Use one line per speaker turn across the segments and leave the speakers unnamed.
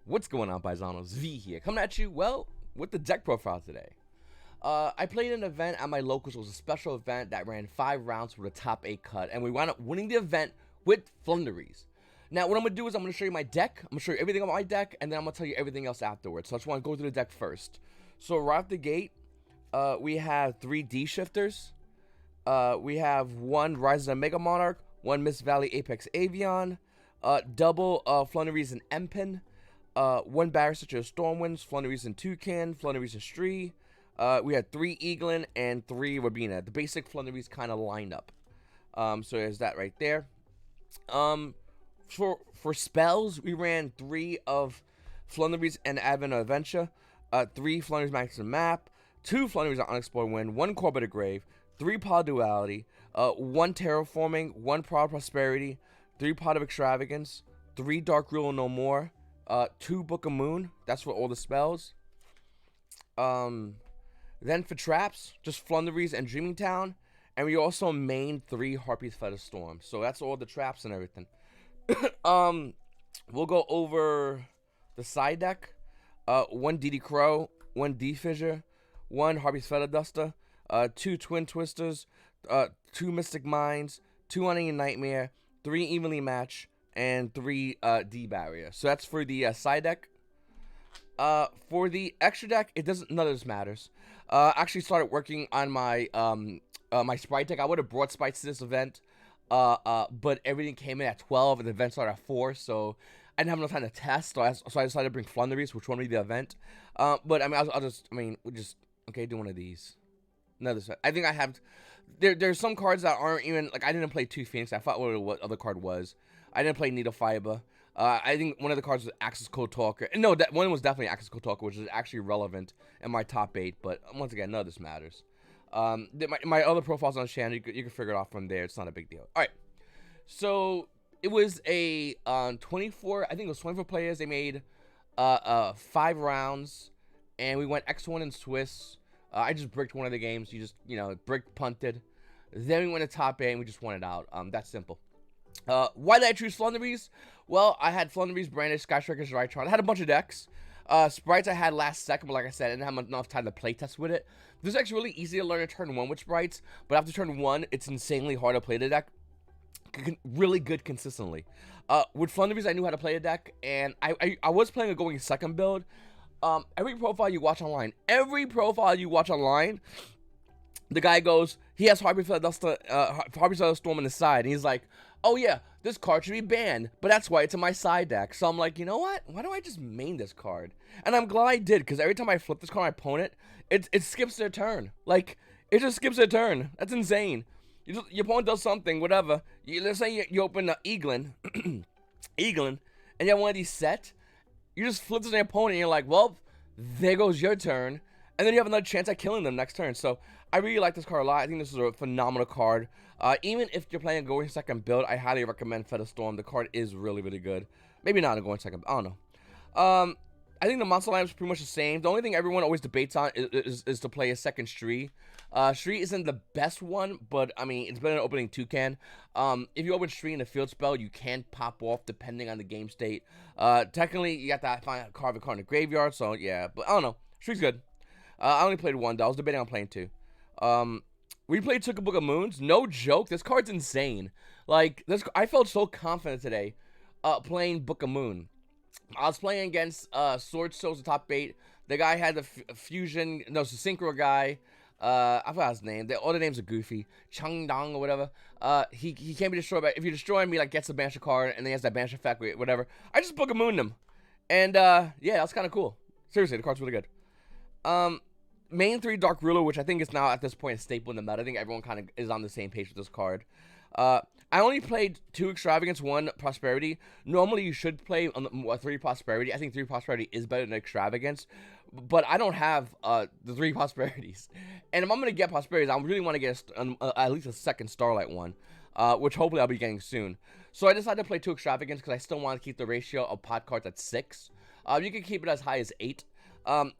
What's going on, Paisanos? V here, coming at you, well, with the deck profile today. I played an event at my locals. It was a special event that ran 5 rounds with a top 8 cut, and we wound up winning the event with flundereeze. Now, what I'm going to do is I'm going to show you my deck. I'm going to show you everything on my deck, and then I'm going to tell you everything else afterwards. So I just want to go through the deck first. So right off the gate, we have 3 D shifters. We have 1 Rise of the Mega Monarch, 1 Mist Valley Apex Avion, double flundereeze and Empin, 1 Barrier such as Stormwinds, flundereeze and Toucan, flundereeze and Stree. We had 3 Eaglin and 3 Rabina. The basic flundereeze kind of lineup. So there's that right there. For spells, we ran 3 of flundereeze and Advent of Adventure, 3 flundereeze maximum map, 2 flundereeze on Unexplored Wind, 1 Corbett of Grave, 3 Pod Duality, 1 Terraforming, 1 Proud Prosperity, 3 Pot of Extravagance, 3 Dark Rule No More, 2 Book of Moon. That's for all the spells. Then for traps, just flundereeze and Dreaming Town, and we also main 3 Harpy's Feather Storm. So that's all the traps and everything. We'll go over the side deck. 1 DD Crow, 1 D Fissure, 1 Harpy's Feather Duster, 2 Twin Twisters, 2 Mystic Minds, 2 Unending Nightmare, 3 Evenly Match, and 3 D Barrier. So that's for the side deck. For the extra deck, none of this matters. Actually started working on my my sprite deck. I would have brought sprites to this event, but everything came in at 12 and the event started at 4, so I didn't have enough time to test. So I decided to bring flundereeze, which won't be the event. But I mean, we'll just do one of these. Another set. I think I have. There's some cards that aren't even like I didn't play 2 Phoenix. I thought what other card was. I didn't play Needle Fiber. I think one of the cards was Access Code Talker. No, that one was definitely Access Code Talker, which is actually relevant in my top 8. But once again, none of this matters. My other profiles on the channel, you can figure it out from there. It's not a big deal. All right. So it was a 24. I think it was 24 players. They made 5 rounds, and we went X1 and Swiss. I just bricked one of the games. You just bricked, punted. Then we went to top 8 and we just won it out. That's simple. Why did I choose flundereeze? Well, I had flundereeze, Brandish, Skystrikers, Rytron. I had a bunch of decks. Sprites I had last second, but like I said, I didn't have enough time to playtest with it. This is actually really easy to learn in turn 1 with sprites, but after turn 1, it's insanely hard to play the deck. Really good consistently. With flundereeze, I knew how to play a deck, and I was playing a going second build. Every profile you watch online, the guy goes, he has Harpy's Feather Storm on the side, and he's like, oh yeah, this card should be banned, but that's why it's in my side deck. So I'm like, you know what? Why don't I just main this card? And I'm glad I did, because every time I flip this card on my opponent, it skips their turn. Like, it just skips their turn. That's insane. Your opponent does something, whatever. Let's say you open the Eaglin, and you have one of these set. You just flip this on your opponent, and you're like, well, there goes your turn. And then you have another chance at killing them next turn. So I really like this card a lot. I think this is a phenomenal card. Even if you're playing a going second build, I highly recommend Feather Storm. The card is really, really good. Maybe not a going second, I don't know. I think the monster lineup is pretty much the same. The only thing everyone always debates on is to play a second Stree. Stree isn't the best one, but I mean, it's better than opening Toucan. If you open Stree in a field spell, you can pop off depending on the game state. Technically, you got to find a card in the graveyard, so yeah, but I don't know. Stree's good. I only played 1, though. I was debating on playing 2. We played Took a Book of Moons. No joke. This card's insane. Like, I felt so confident today playing Book of Moon. I was playing against Sword Souls, the top 8. The guy had the fusion. No, it's the Synchro guy. I forgot his name. All the names are goofy. Chung Dong or whatever. He can't be destroyed. But if you destroy him, he like gets the banish card, and then he has that banish effect, whatever. I just Book of Mooned him. And, yeah, that's kind of cool. Seriously, the card's really good. Main 3 Dark Ruler, which I think is now at this point a staple in the meta. I think everyone kind of is on the same page with this card. I only played 2 Extravagance, 1 Prosperity. Normally you should play 3 Prosperity. I think 3 Prosperity is better than Extravagance, but I don't have the 3 Prosperities. And if I'm going to get Prosperities, I really want to get at least a second Starlight one, which hopefully I'll be getting soon. So I decided to play 2 Extravagance because I still want to keep the ratio of pot cards at 6. You can keep it as high as 8.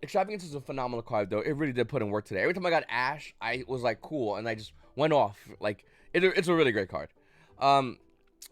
Extravagance is a phenomenal card, though. It really did put in work today. Every time I got Ash, I was like, cool, and I just went off. Like, it's a really great card.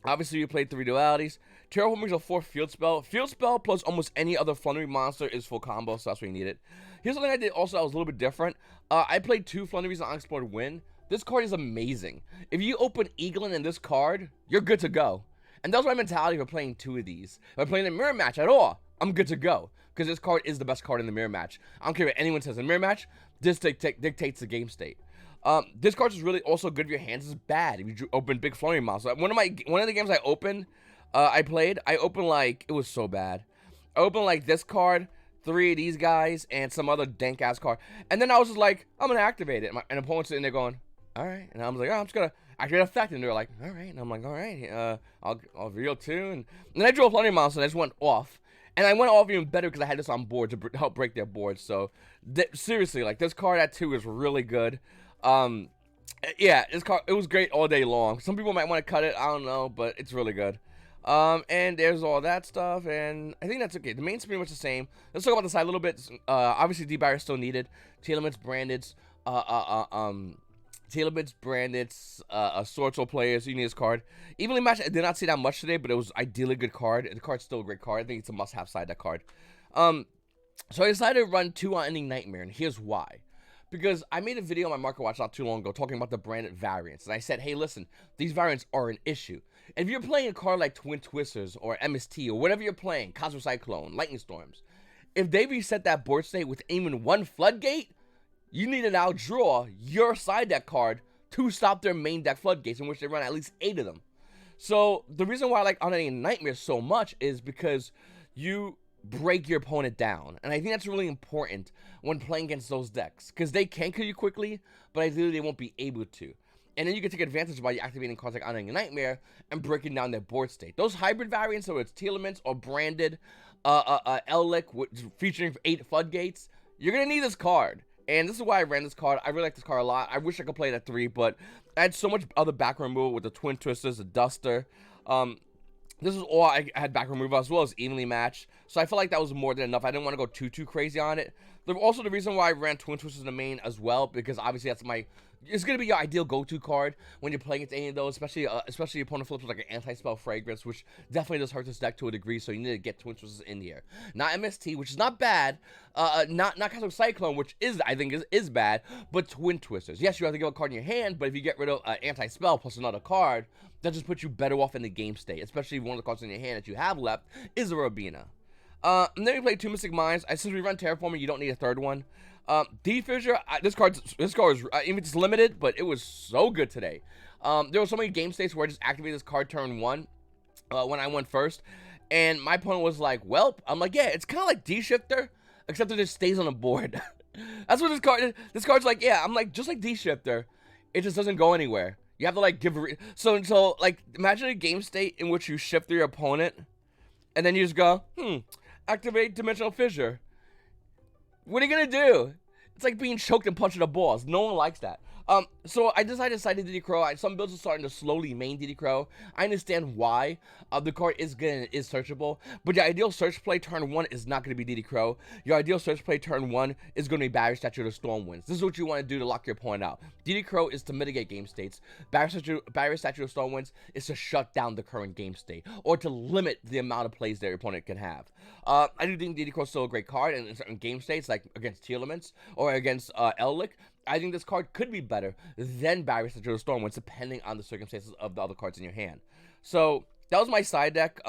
Obviously, we played 3 dualities. Terraforming is a 4 field spell. Field spell plus almost any other Flundereeze monster is full combo, so that's what you need it. Here's something I did also that was a little bit different. I played 2 Flundereeze on Unexplored Win. This card is amazing. If you open Eaglin in this card, you're good to go. And that was my mentality for playing 2 of these. If I'm playing a mirror match at all, I'm good to go. Because this card is the best card in the mirror match. I don't care what anyone says in mirror match, this dictates the game state. This card is really also good if your hands is bad. If you open big Flundereeze monsters. One of the games I opened, I opened like, it was so bad. I opened like this card, 3 of these guys, and some other dank ass card. And then I was just like, I'm gonna activate it. And opponent's sitting there going, alright. And I was like, oh, I'm just gonna activate effect. And they're like, alright. And I'm like, alright, I'll reveal 2. And then I drew a Flundereeze monster and I just went off. And I went off even better because I had this on board to help break their board. So, seriously, like, this card at 2 is really good. Yeah, this card, it was great all day long. Some people might want to cut it, I don't know, but it's really good. And there's all that stuff, and I think that's okay. The main's pretty much the same. Let's talk about the side a little bit. Obviously, debuyer is still needed. Tailorments, Brandeds, Sorcerer players, you need this card. Evenly matched, I did not see that much today, but it was ideally a good card. The card's still a great card. I think it's a must-have side deck card. So I decided to run 2 on Ending Nightmare, and here's why. Because I made a video on my Market Watch not too long ago talking about the branded variants, and I said, hey, listen, these variants are an issue. And if you're playing a card like Twin Twisters or MST or whatever you're playing, Cosmic Cyclone, Lightning Storms, if they reset that board state with even 1 floodgate, you need to now draw your side deck card to stop their main deck floodgates, in which they run at least 8 of them. So the reason why I like Unending Nightmare so much is because you break your opponent down, and I think that's really important when playing against those decks, because they can kill you quickly, but ideally they won't be able to. And then you can take advantage by activating cards like Unending Nightmare and breaking down their board state. Those hybrid variants, so it's Telements or branded Ellic featuring 8 floodgates, you're gonna need this card. And this is why I ran this card. I really like this card a lot. I wish I could play it at 3, but I had so much other background removal with the Twin Twisters, the Duster. This is all I had background removal, as well as evenly matched. So I felt like that was more than enough. I didn't want to go too crazy on it. Also, the reason why I ran Twin Twisters in the main as well, because obviously that's it's going to be your ideal go-to card when you're playing against any of those, especially your opponent flips with like an anti-spell Fragrance, which definitely does hurt this deck to a degree, so you need to get Twin Twisters in here. Not MST, which is not bad, not Cosmic Cyclone, which I think is bad, but Twin Twisters. Yes, you have to give a card in your hand, but if you get rid of anti-spell plus another card, that just puts you better off in the game state, especially if one of the cards in your hand that you have left is a Robina. And then we play 2 Mystic Minds. Since we run Terraforming, you don't need a 3rd one. D-Fissure, this card is, even it's limited, but it was so good today. There were so many game states where I just activated this card turn 1 when I went first, and my opponent was like, welp. I'm like, yeah, it's kind of like D-Shifter, except it just stays on the board. That's what this card's like, yeah, I'm like, just like D-Shifter, it just doesn't go anywhere. You have to, like, so like, imagine a game state in which you shift your opponent, and then you just go, activate Dimensional Fissure. What are you gonna do? It's like being choked and punched in the balls. No one likes that. So I decided to side DD Crow. Some builds are starting to slowly main DD Crow. I understand why. The card is good and is searchable, but the ideal search play turn 1 is not going to be DD Crow. Your ideal search play turn 1 is going to be Barrier Statue of the Stormwinds. This is what you want to do to lock your opponent out. DD Crow is to mitigate game states. Barrier Statue of Stormwinds is to shut down the current game state, or to limit the amount of plays that your opponent can have. I do think DD Crow is still a great card in certain game states, like against Telements or against Ellic. I think this card could be better than Barrier Statue of Stormwinds, depending on the circumstances of the other cards in your hand. So that was my side deck.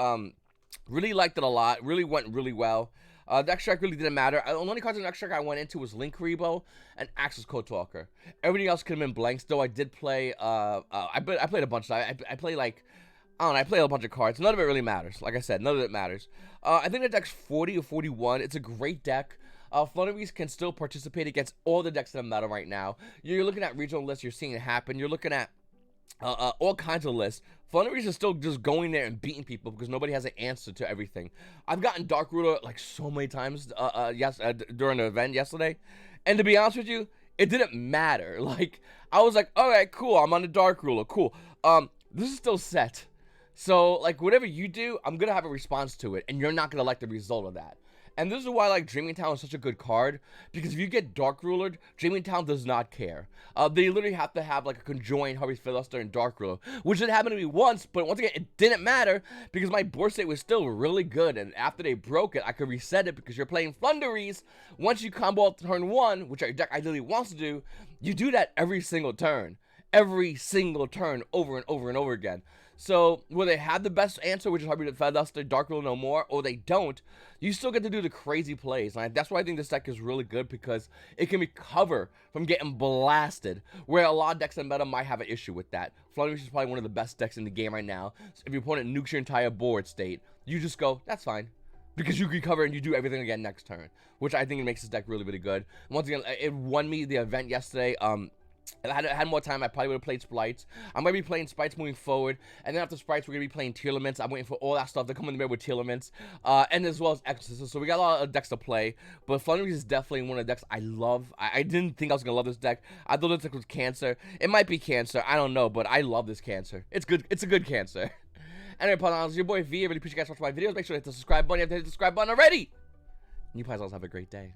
Really liked it a lot. Really went really well. The extract really didn't matter. The only cards in the extract I went into was Link Rebo and Axis Code Talker. Everything else could have been blanks, though I did play, I played a bunch. I played like, I don't know, I played a bunch of cards. None of it really matters. Like I said, none of it matters. I think the deck's 40 or 41. It's a great deck. Flundereeze can still participate against all the decks that are meta right now. You're looking at regional lists, you're seeing it happen. You're looking at all kinds of lists. Flundereeze is still just going there and beating people because nobody has an answer to everything. I've gotten Dark Ruler like so many times during the event yesterday, and to be honest with you, it didn't matter. Like, I was like, alright, cool, I'm on the Dark Ruler, cool. This is still set. So, like, whatever you do, I'm gonna have a response to it, and you're not gonna like the result of that. And this is why, like, Dreaming Town is such a good card, because if you get Dark Rulered, Dreaming Town does not care. They literally have to have, like, a conjoined Harvey Filibuster and Dark Ruler, which did happen to me once, but once again, it didn't matter, because my board state was still really good, and after they broke it, I could reset it, because you're playing Flundereeze. Once you combo out turn 1, which your deck ideally wants to do, you do that every single turn. Every single turn, over and over and over again. So, whether they have the best answer, which is Harvey Filibuster, Dark Ruler no more, or they don't, you still get to do the crazy plays. And that's why I think this deck is really good, because it can recover from getting blasted, where a lot of decks in meta might have an issue with that. Flundereeze is probably one of the best decks in the game right now. So if your opponent nukes your entire board state, you just go, that's fine. Because you recover and you do everything again next turn, which I think it makes this deck really, really good. Once again, it won me the event yesterday. If I had more time, I probably would have played Sprites. I'm going to be playing Sprites moving forward. And then after Sprites, we're going to be playing Tier Limits. I'm waiting for all that stuff to come in the middle with Tier Limits. And as well as Exorcism. So we got a lot of decks to play. But Flundereeze is definitely one of the decks I love. I didn't think I was going to love this deck. I thought this deck was Cancer. It might be Cancer. I don't know. But I love this Cancer. It's good. It's a good Cancer. Anyway, Pawns, it's your boy V. I really appreciate you guys watching my videos. Make sure to hit the subscribe button. You have to hit the subscribe button already. And you guys all have a great day.